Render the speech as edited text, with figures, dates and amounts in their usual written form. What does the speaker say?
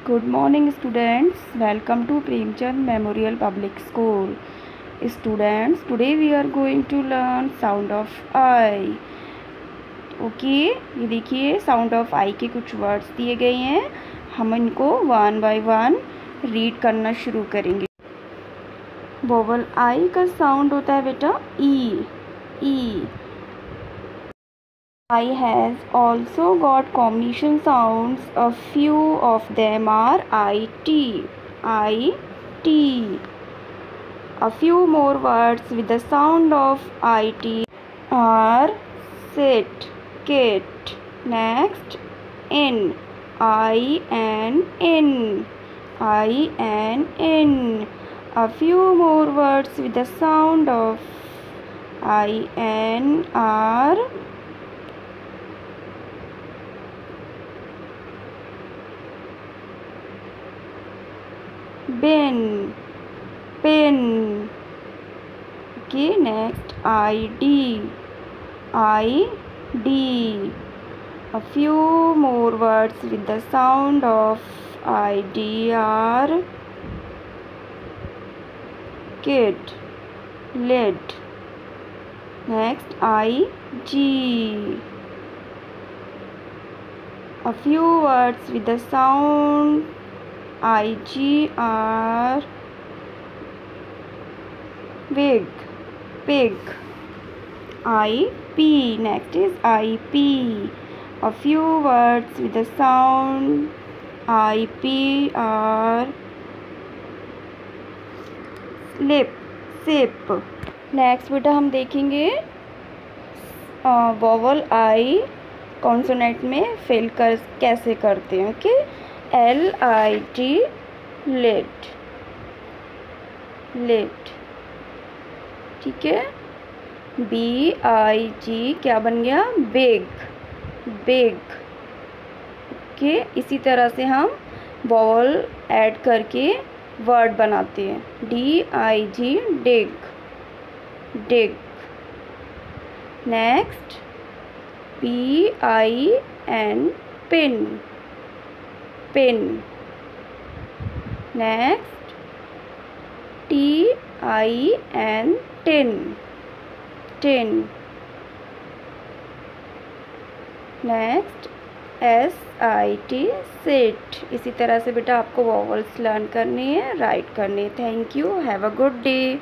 Good morning students, welcome to Premchand Memorial Public School. Students, today we are going to learn sound of I. Okay ये देखिए sound of आई के कुछ words दिए गए हैं, हम इनको वन बाय वन रीड करना शुरू करेंगे। वोवल आई का साउंड होता है बेटा ई। ई I has also got combination sounds. A few of them are IT, IT. A few more words with the sound of IT are sit, kit. Next, in, in, in. A few more words with the sound of in are bin, pin. Okay, next ID, ID. A few more words with the sound of ID are kid, lid. Next IG. A few words with the sound IG are wig, pig. IP. Next is IP. A few words with the sound IP are slip, sip. Next बेटा हम देखेंगे vowel I consonant में fill कर कैसे करते हैं। Okay, LIT lit, lit. ठीक है, BIG क्या बन गया, बिग, बिग। ओके, इसी तरह से हम वॉवल ऐड करके वर्ड बनाते हैं। DIG dig, dig. Next PIN pin, pin. Next TIN tin, tin. Next SIT sit. इसी तरह से बेटा आपको वॉवल्स लर्न करनी है, राइट करनी है। Thank you, have a good day.